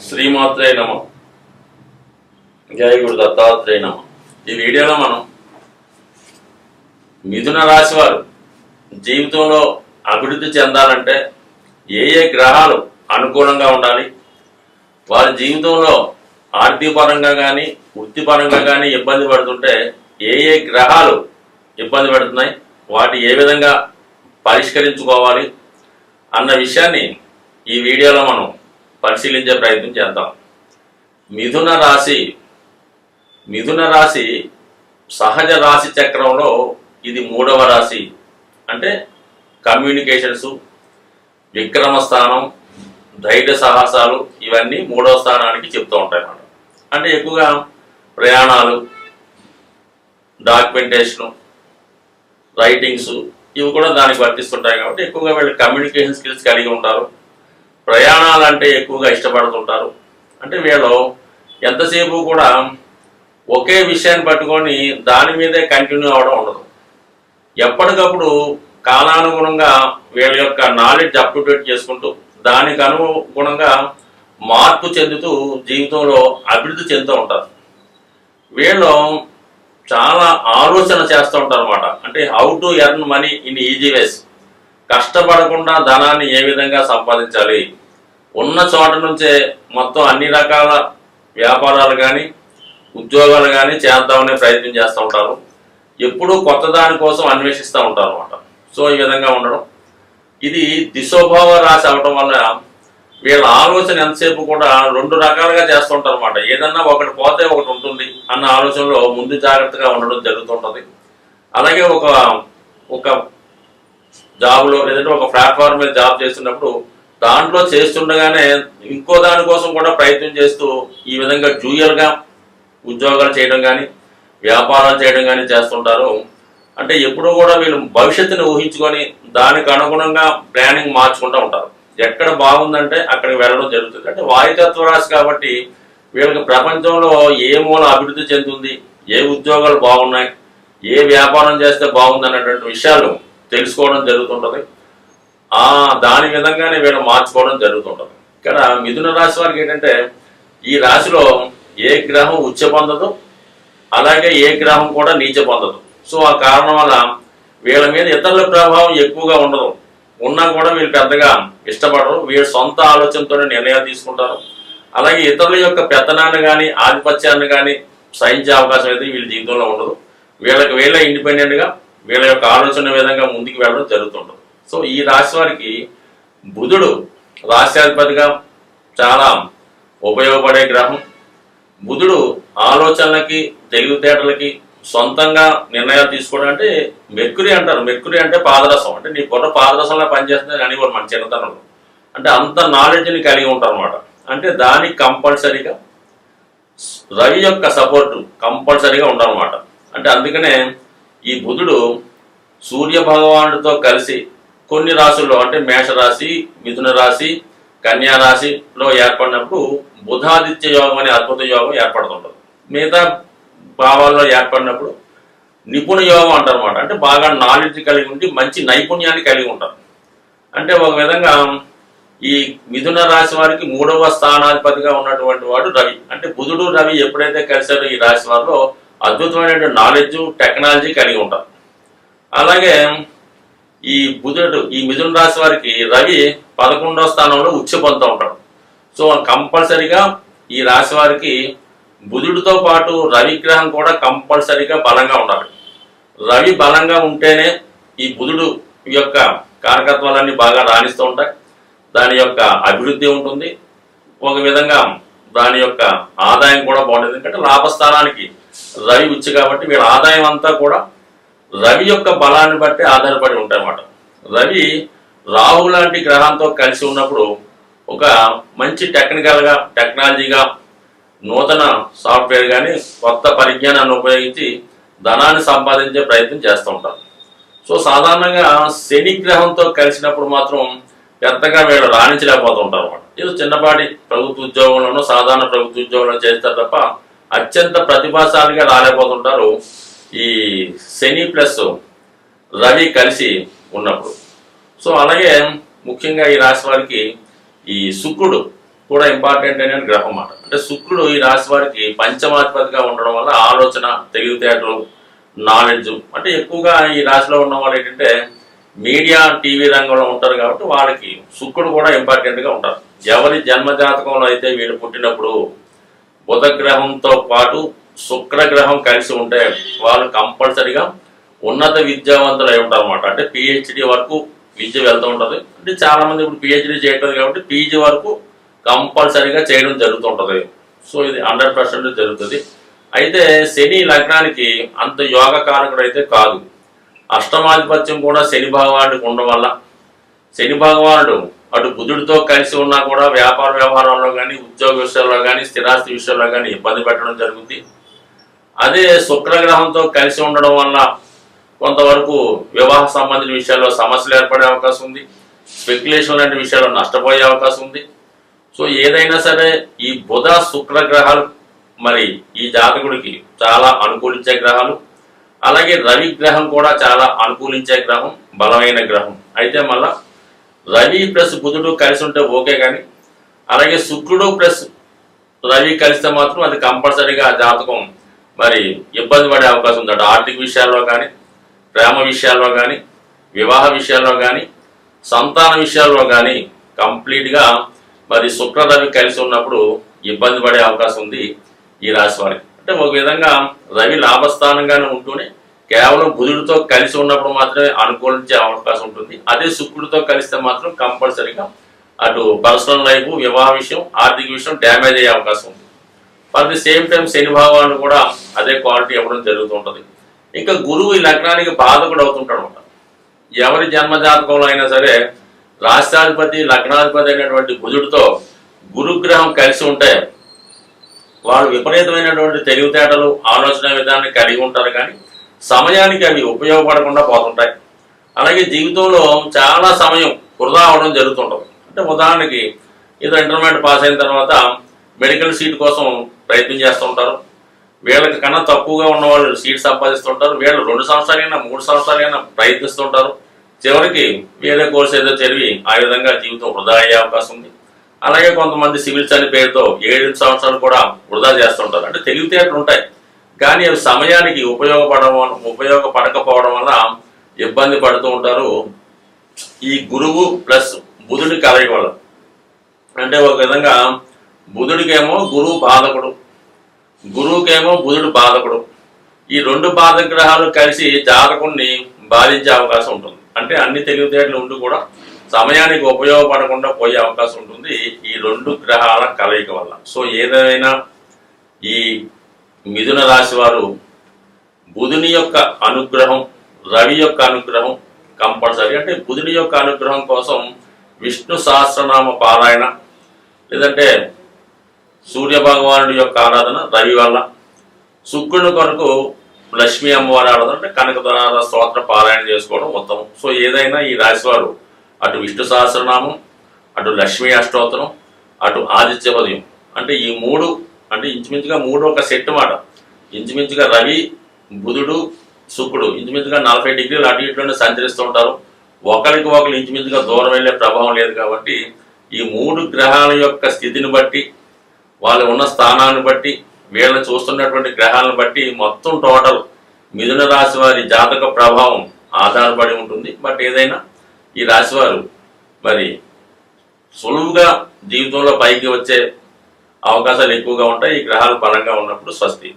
శ్రీమాత్రే నమ. జై గురు దత్తాత్రేయ నమ. ఈ వీడియోలో మనం మిథున రాశి వారు జీవితంలో అభివృద్ధి చెందాలంటే ఏ ఏ గ్రహాలు అనుకూలంగా ఉండాలి, వారి జీవితంలో ఆర్థిక పరంగా కానీ వృత్తిపరంగా కానీ ఇబ్బంది పడుతుంటే ఏ ఏ గ్రహాలు ఇబ్బంది పెడుతున్నాయి, వాటి ఏ విధంగా పరిష్కరించుకోవాలి అన్న విషయాన్ని ఈ వీడియోలో మనం పరిశీలించే ప్రయత్నం చేద్దాం. మిథున రాశి సహజ రాశి చక్రంలో ఇది 3వ రాశి. అంటే కమ్యూనికేషన్స్, విక్రమ స్థానం, ధైర్య సాహసాలు ఇవన్నీ 3వ స్థానానికి చెప్తూ ఉంటాయి అన్నమాట. అంటే ఎక్కువగా ప్రయాణాలు, డాక్యుమెంటేషను, రైటింగ్స్ ఇవి కూడా దానికి వర్తిస్తుంటాయి. కాబట్టి ఎక్కువగా వీళ్ళు కమ్యూనికేషన్ స్కిల్స్ కలిగి ఉంటారు. ప్రయాణాలంటే ఎక్కువగా ఇష్టపడుతుంటారు. అంటే వీళ్ళు ఎంతసేపు కూడా ఒకే విషయాన్ని పట్టుకొని దాని మీదే కంటిన్యూ అవ్వడం ఉండదు. ఎప్పటికప్పుడు కాలానుగుణంగా వీళ్ళ యొక్క నాలెడ్జ్ అప్ టు డేట్ చేసుకుంటూ దానికి అనుగుణంగా మార్పు చెందుతూ జీవితంలో అభివృద్ధి చెందుతూ ఉంటారు. వీళ్ళు చాలా ఆలోచన చేస్తూ ఉంటారు అన్నమాట. అంటే how to earn money in easy ways, కష్టపడకుండా ధనాన్ని ఏ విధంగా సంపాదించాలి, ఉన్న చోట నుంచే మొత్తం అన్ని రకాల వ్యాపారాలు కానీ ఉద్యోగాలు కానీ చేద్దామనే ప్రయత్నం చేస్తూ ఉంటారు. ఎప్పుడూ కొత్త దానికోసం అన్వేషిస్తూ ఉంటారు అన్నమాట. సో ఈ విధంగా ఉండడం, ఇది దిశోభావ రాశి అవడం వల్ల వీళ్ళ ఆలోచన ఎంతసేపు కూడా 2 రకాలుగా చేస్తుంటారు అన్నమాట. ఏదన్నా ఒకటి పోతే ఒకటి ఉంటుంది అన్న ఆలోచనలో ముందు జాగ్రత్తగా ఉండడం జరుగుతుంటుంది. అలాగే ఒక జాబ్లో లేదంటే ఒక ప్లాట్ఫామ్ మీద జాబ్ చేస్తున్నప్పుడు దాంట్లో చేస్తుండగానే ఇంకో దానికోసం కూడా ప్రయత్నం చేస్తూ ఈ విధంగా జూయర్గా ఉద్యోగాలు చేయడం కానీ వ్యాపారాలు చేయడం కానీ చేస్తుంటారు. అంటే ఎప్పుడూ కూడా వీళ్ళు భవిష్యత్తుని ఊహించుకొని దానికి అనుగుణంగా ప్లానింగ్ మార్చుకుంటూ ఉంటారు. ఎక్కడ బాగుందంటే అక్కడికి వెళ్ళడం జరుగుతుంది. అంటే వాయుతత్వ రాశి కాబట్టి వీళ్ళకి ప్రపంచంలో ఏ మూల అభివృద్ధి చెందుతుంది, ఏ ఉద్యోగాలు బాగున్నాయి, ఏ వ్యాపారం చేస్తే బాగుంది అన్నటువంటి విషయాలు తెలుసుకోవడం జరుగుతుంటుంది. దాని విధంగానే వీళ్ళు మార్చుకోవడం జరుగుతుంటుంది. ఇక్కడ మిథున రాశి వారికి ఏంటంటే ఈ రాశిలో ఏ గ్రహం ఉచ్చ పొందదు, అలాగే ఏ గ్రహం కూడా నీచ పొందదు. సో ఆ కారణం వల్ల వీళ్ళ మీద ఇతరుల ప్రభావం ఎక్కువగా ఉండదు. ఉన్నా కూడా వీళ్ళు పెద్దగా ఇష్టపడరు. వీళ్ళ సొంత ఆలోచనతోనే నిర్ణయాలు తీసుకుంటారు. అలాగే ఇతరుల యొక్క పెత్తనాన్ని కానీ ఆధిపత్యాన్ని కానీ సహించే అవకాశం అయితే వీళ్ళ జీవితంలో ఉండదు. వీళ్ళ ఇండిపెండెంట్గా వీళ్ళ యొక్క ఆలోచన విధంగా ముందుకు వెళ్ళడం జరుగుతుంటుంది. సో ఈ రాశి వారికి బుధుడు రాశ్యాధిపతిగా చాలా ఉపయోగపడే గ్రహం. బుధుడు ఆలోచనలకి, తెలివితేటలకి, సొంతంగా నిర్ణయాలు తీసుకోవడం. అంటే మెర్కురీ అంటారు. మెర్కురీ అంటే పాదరసం. అంటే నీ బుర్ర పాదరసంలో పనిచేస్తుంది అని కూడా మన చిన్నతనంలో. అంటే అంత నాలెడ్జ్ని కలిగి ఉంటారు అనమాట. అంటే దానికి కంపల్సరీగా రవి యొక్క సపోర్టు కంపల్సరీగా ఉండాలన్నమాట. అంటే అందుకనే ఈ బుధుడు సూర్య భగవానుడితో కలిసి కొన్ని రాశుల్లో అంటే మేషరాశి, మిథున రాశి, కన్యా రాశిలో ఏర్పడినప్పుడు బుధాదిత్య యోగం అనే అద్భుత యోగం ఏర్పడుతుంటుంది. మిగతా భావాల్లో ఏర్పడినప్పుడు నిపుణ యోగం అంటారు అనమాట. అంటే బాగా నాలెడ్జ్ కలిగి ఉండి మంచి నైపుణ్యాన్ని కలిగి ఉంటారు. అంటే ఒక విధంగా ఈ మిథున రాశి వారికి 3వ స్థానాధిపతిగా ఉన్నటువంటి వాడు రవి. అంటే బుధుడు రవి ఎప్పుడైతే కలిసారో ఈ రాశి వారిలో అద్భుతమైనటువంటి నాలెడ్జ్, టెక్నాలజీ కలిగి ఉంటారు. అలాగే ఈ మిథున రాశి వారికి రవి 11వ స్థానంలో ఉచ్చ పొందుతూ ఉంటాడు. సో కంపల్సరిగా ఈ రాశి వారికి బుధుడితో పాటు రవి గ్రహం కూడా కంపల్సరిగా బలంగా ఉండాలి. రవి బలంగా ఉంటేనే ఈ బుధుడు యొక్క కారకత్వాలన్నీ బాగా రాణిస్తూ ఉంటాయి. దాని యొక్క అభివృద్ధి ఉంటుంది. ఒక విధంగా దాని యొక్క ఆదాయం కూడా బాగుంటుంది. ఎందుకంటే లాభస్థానానికి రవి ఉచ్చ కాబట్టి వీళ్ళ ఆదాయం అంతా కూడా రవి యొక్క బలాన్ని బట్టి ఆధారపడి ఉంటాయన్నమాట. రవి రాహు లాంటి గ్రహంతో కలిసి ఉన్నప్పుడు ఒక మంచి టెక్నాలజీగా నూతన సాఫ్ట్వేర్ కానీ కొత్త పరిజ్ఞానాన్ని ఉపయోగించి ధనాన్ని సంపాదించే ప్రయత్నం చేస్తూ ఉంటారు. సో సాధారణంగా శని గ్రహంతో కలిసినప్పుడు మాత్రం పెద్దగా వీళ్ళు రాణించలేకపోతూ ఉంటారు అన్నమాట. ఇది చిన్నపాటి ప్రభుత్వ ఉద్యోగంలోనూ సాధారణ ప్రభుత్వ ఉద్యోగంలో చేస్తారు తప్ప అత్యంత ప్రతిభాశాలిగా రాలేకపోతుంటారు ఈ శని ప్లస్ రవి కలిసి ఉన్నప్పుడు. సో అలాగే ముఖ్యంగా ఈ రాశి వారికి ఈ శుక్రుడు కూడా ఇంపార్టెంట్ అయిన గ్రహం అన్నమాట. అంటే శుక్రుడు ఈ రాశి వారికి పంచమాధిపతిగా ఉండడం వల్ల ఆలోచన, తెలివితేటలు, నాలెడ్జ్ అంటే ఎక్కువగా ఈ రాశిలో ఉన్న వాళ్ళు ఏంటంటే మీడియా, టీవీ రంగంలో ఉంటారు కాబట్టి వాళ్ళకి శుక్రుడు కూడా ఇంపార్టెంట్గా ఉంటారు. ఎవరి జన్మజాతకంలో అయితే వీళ్ళు పుట్టినప్పుడు బుధ గ్రహంతో పాటు శుక్రగ్రహం కలిసి ఉంటే వాళ్ళు కంపల్సరిగా ఉన్నత విద్యావంతులు అయి ఉంటారు అనమాట. అంటే పిహెచ్డి వరకు విద్య వెళ్తూ ఉంటుంది. అంటే చాలా మంది ఇప్పుడు పిహెచ్డి చేయట్లేదు కాబట్టి పీజీ వరకు కంపల్సరిగా చేయడం జరుగుతుంటుంది. సో ఇది 100% జరుగుతుంది. అయితే శని లగ్నానికి అంత యోగకారకుడు అయితే కాదు. అష్టమాధిపత్యం కూడా శని భగవానుడికి ఉండడం వల్ల శని భగవానుడు అటు బుధుడితో కలిసి ఉన్నా కూడా వ్యాపార వ్యవహారంలో కానీ, ఉద్యోగ విషయాల్లో కానీ, స్థిరాస్తి విషయాల్లో కానీ ఇబ్బంది పెట్టడం జరుగుతుంది. అదే శుక్రగ్రహంతో కలిసి ఉండడం వల్ల కొంతవరకు వివాహ సంబంధించిన విషయాల్లో సమస్యలు ఏర్పడే అవకాశం ఉంది. స్పెక్యులేషన్ లాంటి విషయాల్లో నష్టపోయే అవకాశం ఉంది. సో ఏదైనా సరే ఈ బుధ శుక్ర గ్రహాలు మరి ఈ జాతకుడికి చాలా అనుకూలించే గ్రహాలు. అలాగే రవి గ్రహం కూడా చాలా అనుకూలించే గ్రహం, బలమైన గ్రహం. అయితే మళ్ళా రవి ప్లస్ బుధుడు కలిసి ఉంటే ఓకే, కానీ అలాగే శుక్రుడు ప్లస్ రవి కలిస్తే మాత్రం అది కంపల్సరీగా జాతకం మరి ఇబ్బంది పడే అవకాశం ఉంది. అటు ఆర్థిక విషయాల్లో కానీ, ప్రేమ విషయాల్లో కానీ, వివాహ విషయాల్లో కానీ, సంతాన విషయాల్లో కానీ కంప్లీట్గా మరి శుక్ర రవి కలిసి ఉన్నప్పుడు ఇబ్బంది పడే అవకాశం ఉంది ఈ రాశి వారికి. అంటే ఒక విధంగా రవి లాభస్థానంగానే ఉంటూనే కేవలం బుధుడితో కలిసి ఉన్నప్పుడు మాత్రమే అనుకూలించే అవకాశం ఉంటుంది. అదే శుక్రుడితో కలిస్తే మాత్రం కంపల్సరీగా అటు పర్సనల్ లైఫ్, వివాహ విషయం, ఆర్థిక విషయం డ్యామేజ్ అయ్యే అవకాశం ఉంది. అట్ ది సేమ్ టైం శని భగవానుడు కూడా అదే క్వాలిటీ ఇవ్వడం జరుగుతుంటుంది. ఇంకా గురువు ఈ లగ్నానికి బాధకుడు అవుతుంటాడు అనమాట. ఎవరి జన్మజాతకంలో అయినా సరే రాష్ట్రాధిపతి, లగ్నాధిపతి అయినటువంటి బుధుడితో గురుగ్రహం కలిసి ఉంటే వాళ్ళు విపరీతమైనటువంటి తెలివితేటలు, ఆలోచన విధానాన్ని కలిగి ఉంటారు, కానీ సమయానికి అవి ఉపయోగపడకుండా పోతుంటాయి. అలాగే జీవితంలో చాలా సమయం వృధా అవడం జరుగుతుంటుంది. అంటే ఉదాహరణకి ఏదో ఇంటర్మీడియట్ పాస్ అయిన తర్వాత మెడికల్ సీట్ కోసం ప్రయత్నం చేస్తూ ఉంటారు. వీళ్ళకి కన్నా తక్కువగా ఉన్న వాళ్ళు సీట్ సంపాదిస్తుంటారు. వీళ్ళు 2 సంవత్సరాలైనా 3 సంవత్సరాలైనా ప్రయత్నిస్తుంటారు. చివరికి వేరే కోర్సు ఏదో చదివి ఆ విధంగా జీవితం వృధా అయ్యే అవకాశం ఉంది. అలాగే కొంతమంది సివిల్స్ అనే పేరుతో 7 సంవత్సరాలు కూడా వృధా చేస్తుంటారు. అంటే తెలివితేటలు ఉంటాయి, కానీ అవి సమయానికి ఉపయోగపడకపోవడం వల్ల ఇబ్బంది పడుతూ ఉంటారు. ఈ గురువు ప్లస్ బుధుడి కలయిక వల్ల అంటే ఒక విధంగా బుధుడికేమో గురువు బాధకుడు, గురువుకేమో బుధుడు బాధకుడు. ఈ 2 బాధక గ్రహాలు కలిసి జాతకుడిని బాధించే అవకాశం ఉంటుంది. అంటే అన్ని తెలివితేటలు ఉండి కూడా సమయానికి ఉపయోగపడకుండా పోయే అవకాశం ఉంటుంది ఈ 2 గ్రహాల కలయిక వల్ల. సో ఏదైనా ఈ మిథున రాశి వారు బుధుని యొక్క అనుగ్రహం, రవి యొక్క అనుగ్రహం కంపల్సరీ. అంటే బుధుని యొక్క అనుగ్రహం కోసం విష్ణు సహస్రనామ పారాయణ, లేదంటే సూర్య భగవానుడి యొక్క ఆరాధన రవి వల్ల, శుక్రుని కొరకు లక్ష్మీ అమ్మవారి ఆరాధన అంటే కనకదార స్తోత్ర పారాయణ చేసుకోవడం ఉత్తమం. సో ఏదైనా ఈ రాశి వారు అటు విష్ణు సహస్రనామం, అటు లక్ష్మీ అష్టోత్తరం, అటు ఆదిత్య హృదయం అంటే ఈ 3 అంటే ఇంచుమించుగా 3 ఒక సెట్ మాట. ఇంచుమించుగా రవి, బుధుడు, శుక్రుడు ఇంచుమించుగా 40 డిగ్రీలు అటు ఇటులోనే సంచరిస్తూ ఉంటారు. ఒకరికి ఒకరు ఇంచుమించుగా దూరం వెళ్ళే ప్రభావం లేదు. కాబట్టి ఈ 3 గ్రహాల యొక్క స్థితిని బట్టి, వాళ్ళు ఉన్న స్థానాన్ని బట్టి, వీళ్ళని చూస్తున్నటువంటి గ్రహాలను బట్టి మొత్తం టోటల్ మిథున రాశి వారి జాతక ప్రభావం ఆధారపడి ఉంటుంది. బట్ ఏదైనా ఈ రాశివారు మరి సులువుగా జీవితంలో పైకి వచ్చే అవకాశాలు ఎక్కువగా ఉంటాయి ఈ గ్రహాలు బలంగా ఉన్నప్పుడు. స్వస్తి.